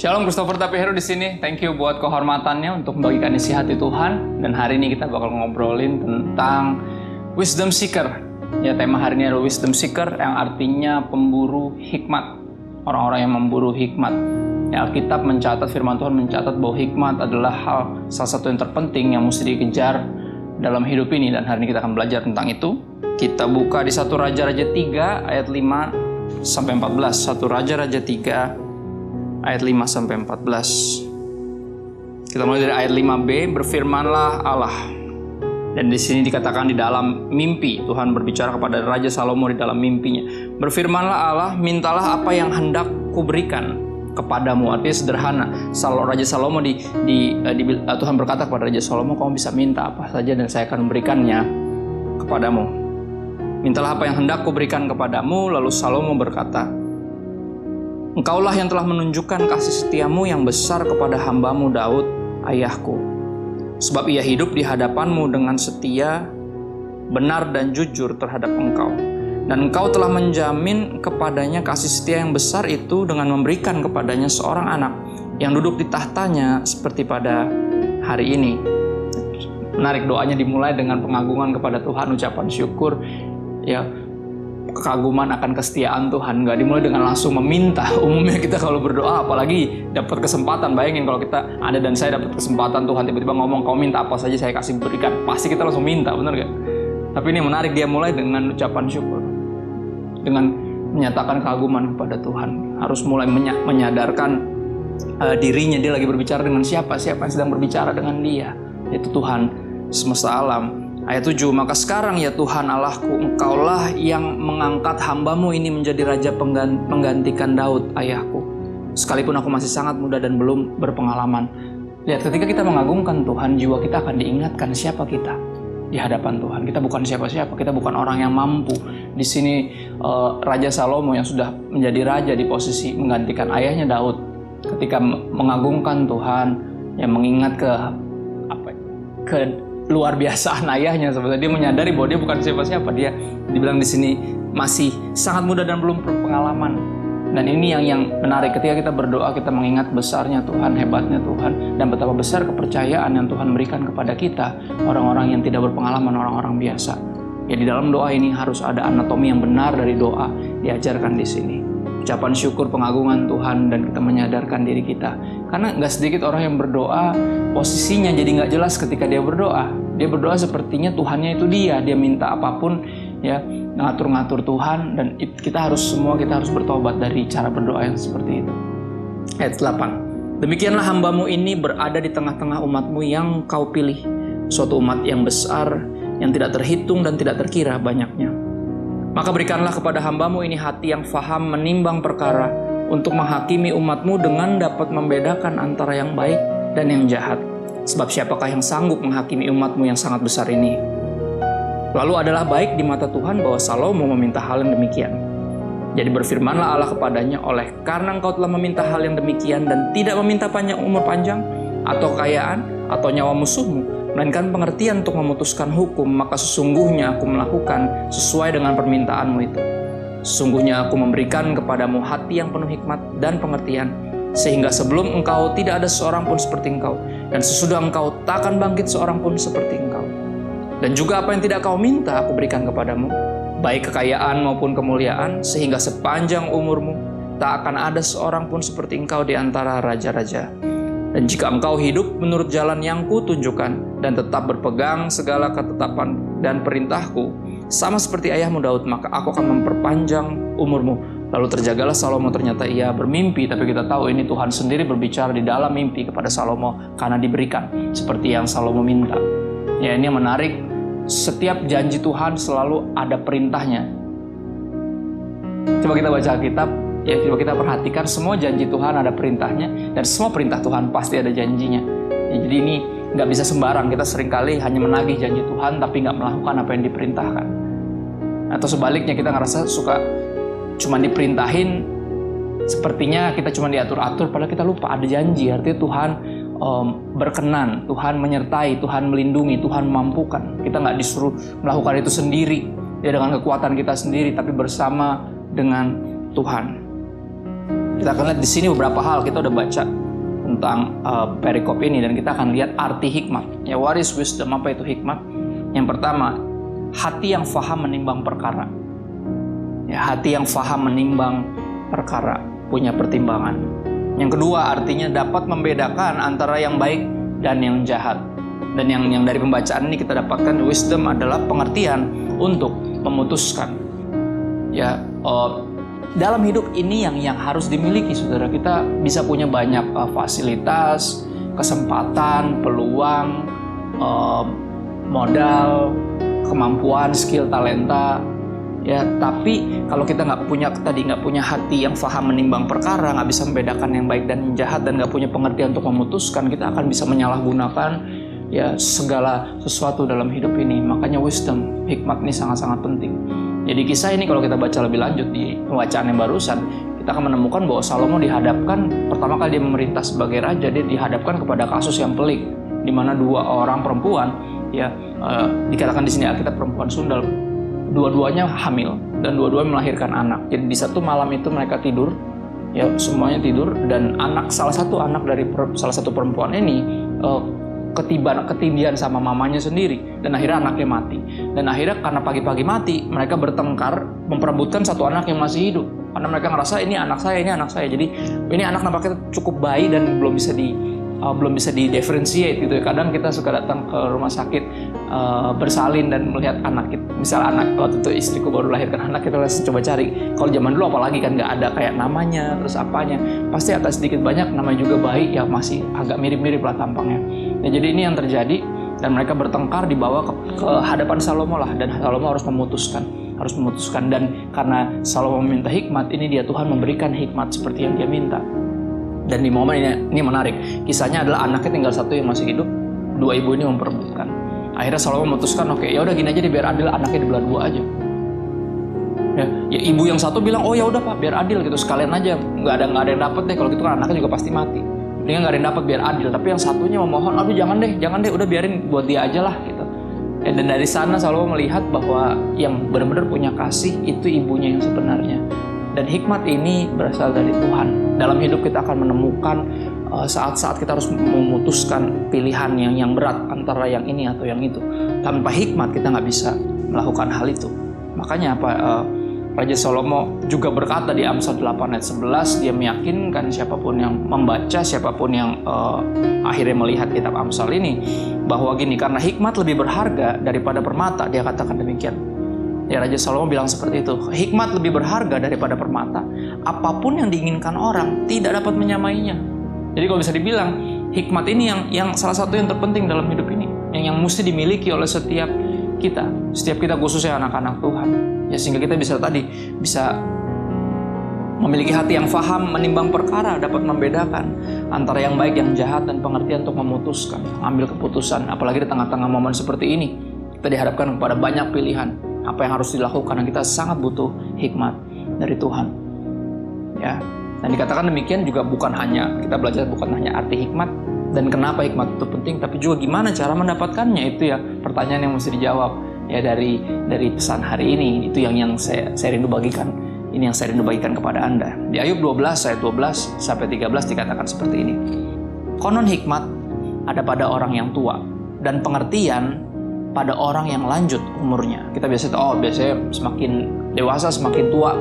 Shalom, Christopher Tapiheru di sini. Thank you buat kehormatannya untuk membagikan isi hati Tuhan. Dan hari ini kita bakal ngobrolin tentang wisdom seeker. Ya, tema hari ini adalah wisdom seeker yang artinya pemburu hikmat. Orang-orang yang memburu hikmat. Ya, Alkitab mencatat, firman Tuhan mencatat bahwa hikmat adalah salah satu yang terpenting yang mesti dikejar dalam hidup ini. Dan hari ini kita akan belajar tentang itu. Kita buka di 1 Raja-Raja 3 ayat 5 sampai 14. 1 Raja-Raja 3 ayat 5 sampai 14. Kita mulai dari ayat 5b, berfirmanlah Allah. Dan di sini dikatakan di dalam mimpi, Tuhan berbicara kepada Raja Salomo di dalam mimpinya. Berfirmanlah Allah, mintalah apa yang hendak kuberikan kepadamu. Artinya sederhana. Raja Salomo Tuhan berkata kepada Raja Salomo, kamu bisa minta apa saja dan saya akan memberikannya kepadamu. Mintalah apa yang hendak kuberikan kepadamu. Lalu Salomo berkata, Engkaulah yang telah menunjukkan kasih setiamu yang besar kepada hambamu Daud, ayahku. Sebab ia hidup di hadapanmu dengan setia, benar dan jujur terhadap engkau. Dan engkau telah menjamin kepadanya kasih setia yang besar itu dengan memberikan kepadanya seorang anak yang duduk di tahtanya seperti pada hari ini. Menarik, doanya dimulai dengan pengagungan kepada Tuhan, ucapan syukur, ya, kekaguman akan kesetiaan Tuhan. Nggak dimulai dengan langsung meminta. Umumnya kita kalau berdoa, apalagi dapat kesempatan, bayangin kalau Anda dan saya dapat kesempatan, Tuhan tiba-tiba ngomong, kau minta apa saja saya kasih berikan, pasti kita langsung minta, benar gak? Tapi ini menarik, dia mulai dengan ucapan syukur, dengan menyatakan kekaguman kepada Tuhan. Harus mulai menyadarkan dirinya, dia lagi berbicara dengan siapa yang sedang berbicara dengan dia, yaitu Tuhan semesta alam. Ayat 7, maka sekarang ya Tuhan Allahku, engkaulah yang mengangkat hambamu ini menjadi raja penggantikan Daud ayahku. Sekalipun aku masih sangat muda dan belum berpengalaman. Lihat, ketika kita mengagungkan Tuhan, jiwa kita akan diingatkan siapa kita di hadapan Tuhan. Kita bukan siapa-siapa, kita bukan orang yang mampu. Di sini Raja Salomo yang sudah menjadi raja di posisi menggantikan ayahnya Daud, ketika mengagungkan Tuhan, yang mengingat ke luar biasaan ayahnya, sebenarnya dia menyadari bahwa dia bukan siapa-siapa. Dia dibilang di sini masih sangat muda dan belum berpengalaman. Dan ini yang menarik, ketika kita berdoa, kita mengingat besarnya Tuhan, hebatnya Tuhan, dan betapa besar kepercayaan yang Tuhan berikan kepada kita, orang-orang yang tidak berpengalaman, orang-orang biasa. Ya, di dalam doa ini harus ada anatomi yang benar dari doa diajarkan di sini. Ucapan syukur, pengagungan Tuhan, dan kita menyadarkan diri kita. Karena nggak sedikit orang yang berdoa, posisinya jadi nggak jelas ketika dia berdoa. Dia berdoa sepertinya Tuhannya itu dia minta apapun, ya, ngatur-ngatur Tuhan, dan kita harus bertobat dari cara berdoa yang seperti itu. Ayat 8. Demikianlah hambamu ini berada di tengah-tengah umatmu yang kau pilih, suatu umat yang besar, yang tidak terhitung dan tidak terkira banyaknya. Maka berikanlah kepada hambamu ini hati yang faham menimbang perkara, untuk menghakimi umatmu dengan dapat membedakan antara yang baik dan yang jahat. Sebab siapakah yang sanggup menghakimi umatmu yang sangat besar ini? Lalu adalah baik di mata Tuhan bahwa Salomo meminta hal yang demikian. Jadi berfirmanlah Allah kepadanya, oleh karena engkau telah meminta hal yang demikian dan tidak meminta umur panjang, atau kekayaan, atau nyawa musuhmu, melainkan pengertian untuk memutuskan hukum, maka sesungguhnya aku melakukan sesuai dengan permintaanmu itu. Sesungguhnya aku memberikan kepadamu hati yang penuh hikmat dan pengertian, sehingga sebelum engkau tidak ada seorang pun seperti engkau, dan sesudah engkau tak akan bangkit seorang pun seperti engkau. Dan juga apa yang tidak kau minta aku berikan kepadamu, baik kekayaan maupun kemuliaan, sehingga sepanjang umurmu tak akan ada seorang pun seperti engkau di antara raja-raja. Dan jika engkau hidup menurut jalan yang kutunjukkan dan tetap berpegang segala ketetapan dan perintahku, sama seperti ayahmu Daud, maka aku akan memperpanjang umurmu. Lalu terjagalah Salomo, ternyata ia bermimpi, tapi kita tahu ini Tuhan sendiri berbicara di dalam mimpi kepada Salomo karena diberikan seperti yang Salomo minta. Ya, ini yang menarik, setiap janji Tuhan selalu ada perintahnya. Coba kita baca Alkitab, ya, coba kita perhatikan, semua janji Tuhan ada perintahnya, dan semua perintah Tuhan pasti ada janjinya. Ya, jadi ini nggak bisa sembarang. Kita seringkali hanya menagih janji Tuhan tapi nggak melakukan apa yang diperintahkan. Atau sebaliknya, kita ngerasa suka cuma diperintahin, sepertinya kita cuma diatur-atur, padahal kita lupa ada janji. Artinya Tuhan berkenan, Tuhan menyertai, Tuhan melindungi, Tuhan memampukan. Kita nggak disuruh melakukan itu sendiri, ya, dengan kekuatan kita sendiri, tapi bersama dengan Tuhan. Kita akan lihat di sini beberapa hal. Kita udah baca tentang perikop ini dan kita akan lihat arti hikmat. Ya, what is wisdom? Apa itu hikmat? Yang pertama, hati yang faham menimbang perkara. Ya, hati yang faham menimbang perkara, punya pertimbangan. Yang kedua, artinya dapat membedakan antara yang baik dan yang jahat. Dan yang dari pembacaan ini kita dapatkan wisdom adalah pengertian untuk memutuskan. Ya, dalam hidup ini yang harus dimiliki, saudara. Kita bisa punya banyak fasilitas, kesempatan, peluang, modal, kemampuan, skill, talenta. Ya, tapi kalau kita nggak punya hati yang faham menimbang perkara, nggak bisa membedakan yang baik dan yang jahat, dan nggak punya pengertian untuk memutuskan, kita akan bisa menyalahgunakan ya segala sesuatu dalam hidup ini. Makanya wisdom, hikmat ini sangat-sangat penting. Jadi kisah ini kalau kita baca lebih lanjut di pembacaan yang barusan, kita akan menemukan bahwa Salomo dihadapkan, pertama kali dia memerintah sebagai raja, dia dihadapkan kepada kasus yang pelik, di mana dua orang perempuan, ya dikatakan di sini Alkitab perempuan sundal, dua-duanya hamil dan dua-duanya melahirkan anak. Jadi di satu malam itu mereka tidur, ya semuanya tidur, dan salah satu anak dari salah satu perempuan ini ketindihan sama mamanya sendiri, dan akhirnya anaknya mati. Dan akhirnya karena pagi-pagi mati, mereka bertengkar memperebutkan satu anak yang masih hidup, karena mereka ngerasa ini anak saya. Jadi ini anak nampaknya cukup bayi dan belum bisa di-differentiate gitu ya. Kadang kita suka datang ke rumah sakit bersalin dan melihat anak kita. Misal waktu itu istriku baru lahirkan anak, kita langsung coba cari. Kalau zaman dulu apalagi kan nggak ada kayak namanya, terus apanya. Pasti agak sedikit banyak namanya juga bayi ya masih agak mirip-mirip lah tampangnya. Ya, jadi ini yang terjadi, dan mereka bertengkar dibawa ke hadapan Salomo lah, dan Salomo harus memutuskan. Dan karena Salomo meminta hikmat, ini dia Tuhan memberikan hikmat seperti yang dia minta. Dan di momen ini menarik. Kisahnya adalah anaknya tinggal satu yang masih hidup, dua ibu ini memperebutkan. Akhirnya Salomo memutuskan, oke, ya udah gini aja deh, biar adil, anaknya dibelah dua aja. Ya ibu yang satu bilang, oh ya udah Pak, biar adil gitu, sekalian aja, nggak ada yang dapat deh, kalau gitu kan anaknya juga pasti mati. Dia nggak ada yang dapat, biar adil. Tapi yang satunya memohon, aduh jangan deh, udah biarin buat dia aja lah gitu. Dan dari sana Salomo melihat bahwa yang benar-benar punya kasih itu ibunya yang sebenarnya. Dan hikmat ini berasal dari Tuhan. Dalam hidup kita akan menemukan saat-saat kita harus memutuskan pilihan yang berat antara yang ini atau yang itu. Tanpa hikmat kita nggak bisa melakukan hal itu. Makanya Raja Salomo juga berkata di Amsal 8 ayat 11, dia meyakinkan siapapun yang membaca, siapapun yang akhirnya melihat kitab Amsal ini, bahwa gini, karena hikmat lebih berharga daripada permata, dia katakan demikian. Ya, Raja Salomo bilang seperti itu. Hikmat lebih berharga daripada permata. Apapun yang diinginkan orang tidak dapat menyamainya. Jadi kalau bisa dibilang, hikmat ini yang salah satu yang terpenting dalam hidup ini, yang mesti dimiliki oleh setiap kita khususnya anak-anak Tuhan. Ya, sehingga kita bisa memiliki hati yang faham menimbang perkara, dapat membedakan antara yang baik, yang jahat, dan pengertian untuk memutuskan, ambil keputusan. Apalagi di tengah-tengah momen seperti ini, kita dihadapkan kepada banyak pilihan. Apa yang harus dilakukan, dan kita sangat butuh hikmat dari Tuhan. Ya, dan dikatakan demikian juga kita belajar bukan hanya arti hikmat dan kenapa hikmat itu penting, tapi juga gimana cara mendapatkannya. Itu ya pertanyaan yang mesti dijawab ya dari pesan hari ini. Itu yang saya rindu bagikan. Ini yang saya rindu bagikan kepada Anda. Di Ayub 12 ayat 12 sampai 13 dikatakan seperti ini. Konon hikmat ada pada orang yang tua, dan pengertian pada orang yang lanjut umurnya. Kita biasanya semakin dewasa, semakin tua,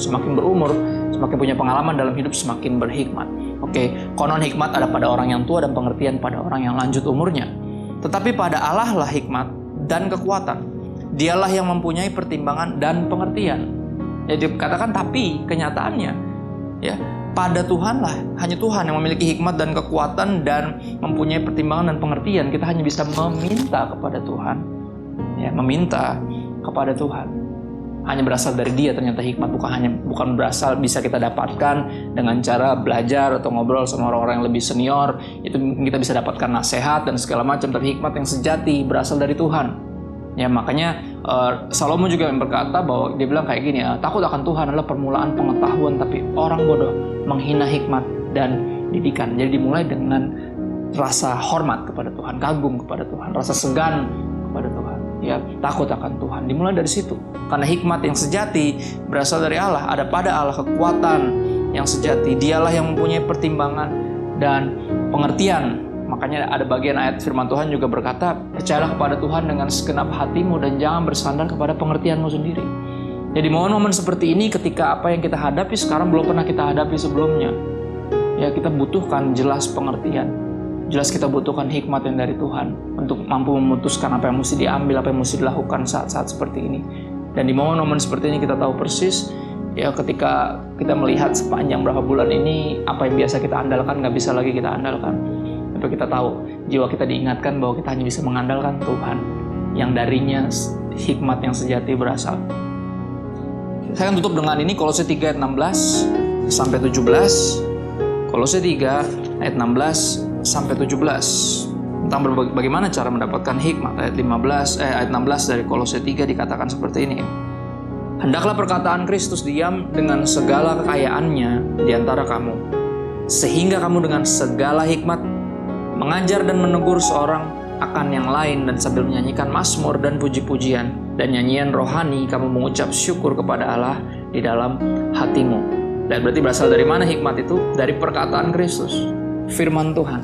semakin berumur, semakin punya pengalaman dalam hidup, semakin berhikmat. Oke, konon hikmat ada pada orang yang tua dan pengertian pada orang yang lanjut umurnya. Tetapi pada Allah lah hikmat dan kekuatan. Dialah yang mempunyai pertimbangan dan pengertian. Jadi katakan tapi kenyataannya ya pada Tuhan lah, hanya Tuhan yang memiliki hikmat dan kekuatan dan mempunyai pertimbangan dan pengertian. Kita hanya bisa meminta kepada Tuhan. Ya, meminta kepada Tuhan. Hanya berasal dari Dia ternyata hikmat, bukan berasal bisa kita dapatkan dengan cara belajar atau ngobrol sama orang-orang yang lebih senior. Itu kita bisa dapatkan nasihat dan segala macam, tapi hikmat yang sejati berasal dari Tuhan. Ya, makanya Salomo juga berkata bahwa dia bilang kayak gini, takut akan Tuhan adalah permulaan pengetahuan, tapi orang bodoh menghina hikmat dan didikan. Jadi dimulai dengan rasa hormat kepada Tuhan, kagum kepada Tuhan, rasa segan kepada Tuhan. Ya, takut akan Tuhan. Dimulai dari situ. Karena hikmat yang sejati berasal dari Allah. Ada pada Allah kekuatan, yang sejati. Dialah yang mempunyai pertimbangan dan pengertian. Makanya ada bagian ayat firman Tuhan juga berkata, percayalah kepada Tuhan dengan segenap hatimu dan jangan bersandar kepada pengertianmu sendiri. Jadi momen-momen seperti ini ketika apa yang kita hadapi sekarang belum pernah kita hadapi sebelumnya. Ya, kita butuhkan jelas pengertian. Jelas kita butuhkan hikmat yang dari Tuhan untuk mampu memutuskan apa yang mesti diambil, apa yang mesti dilakukan saat-saat seperti ini. Dan di momen-momen seperti ini kita tahu persis, ya ketika kita melihat sepanjang berapa bulan ini, apa yang biasa kita andalkan nggak bisa lagi kita andalkan. Tapi kita tahu, jiwa kita diingatkan bahwa kita hanya bisa mengandalkan Tuhan, yang darinya hikmat yang sejati berasal. Saya akan tutup dengan ini, Kolose 3 ayat 16 sampai 17. Kolose 3 ayat 16 sampai 17. Tentang bagaimana cara mendapatkan hikmat. Ayat 16 dari Kolose 3 dikatakan seperti ini. Hendaklah perkataan Kristus diam dengan segala kekayaannya di antara kamu, sehingga kamu dengan segala hikmat mengajar dan menegur seorang akan yang lain, dan sambil menyanyikan mazmur dan puji-pujian dan nyanyian rohani kamu mengucap syukur kepada Allah di dalam hatimu. Dan berarti berasal dari mana hikmat itu? Dari perkataan Kristus, firman Tuhan.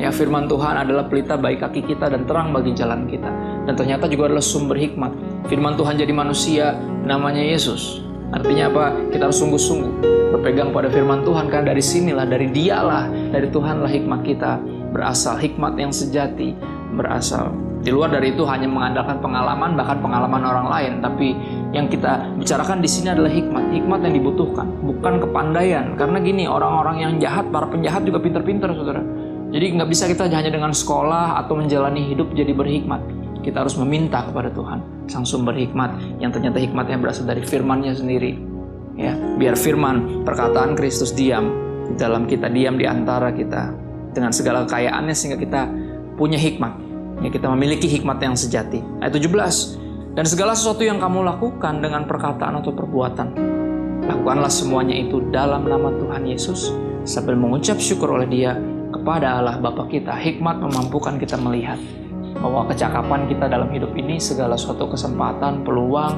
Ya, firman Tuhan adalah pelita bagi kaki kita dan terang bagi jalan kita. Dan ternyata juga adalah sumber hikmat. Firman Tuhan jadi manusia, namanya Yesus. Artinya apa? Kita harus sungguh-sungguh berpegang pada firman Tuhan, karena dari sinilah, dari Dialah, dari Tuhanlah hikmat kita berasal. Hikmat yang sejati berasal. Di luar dari itu hanya mengandalkan pengalaman, bahkan pengalaman orang lain. Tapi yang kita bicarakan di sini adalah hikmat. Hikmat yang dibutuhkan, bukan kepandaian. Karena gini, orang-orang yang jahat, para penjahat juga pintar-pintar, saudara. Jadi nggak bisa kita hanya dengan sekolah atau menjalani hidup jadi berhikmat. Kita harus meminta kepada Tuhan, sang sumber hikmat, yang ternyata hikmatnya berasal dari firman-Nya sendiri. Ya, biar firman, perkataan Kristus diam di dalam kita, diam di antara kita dengan segala kekayaannya, sehingga kita punya hikmat. Ya, kita memiliki hikmat yang sejati. Ayat 17. Dan segala sesuatu yang kamu lakukan dengan perkataan atau perbuatan, lakukanlah semuanya itu dalam nama Tuhan Yesus, sambil mengucap syukur oleh Dia kepada Allah Bapa kita. Hikmat memampukan kita melihat bahwa kecakapan kita dalam hidup ini, segala suatu kesempatan, peluang,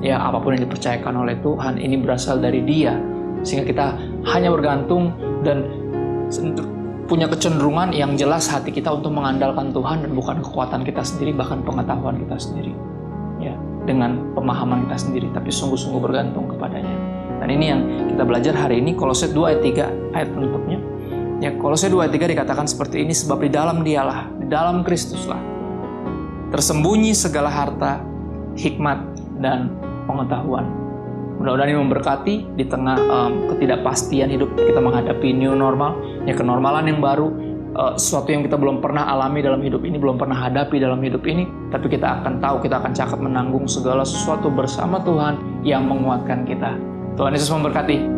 ya apapun yang dipercayakan oleh Tuhan, ini berasal dari Dia. Sehingga kita hanya bergantung dan punya kecenderungan yang jelas hati kita untuk mengandalkan Tuhan dan bukan kekuatan kita sendiri, bahkan pengetahuan kita sendiri. Ya, dengan pemahaman kita sendiri, tapi sungguh-sungguh bergantung kepadanya. Dan ini yang kita belajar hari ini, Kolose 2 ayat 3, ayat penutupnya. Ya, Kolose 2 ayat 3 dikatakan seperti ini, sebab di dalam Dialah, di dalam Kristuslah tersembunyi segala harta, hikmat, dan pengetahuan. Mudah-mudahan ini memberkati di tengah ketidakpastian hidup kita menghadapi new normal, ya kenormalan yang baru, sesuatu yang kita belum pernah alami dalam hidup ini, belum pernah hadapi dalam hidup ini, tapi kita akan tahu, kita akan cakap menanggung segala sesuatu bersama Tuhan yang menguatkan kita. Tuhan Yesus memberkati.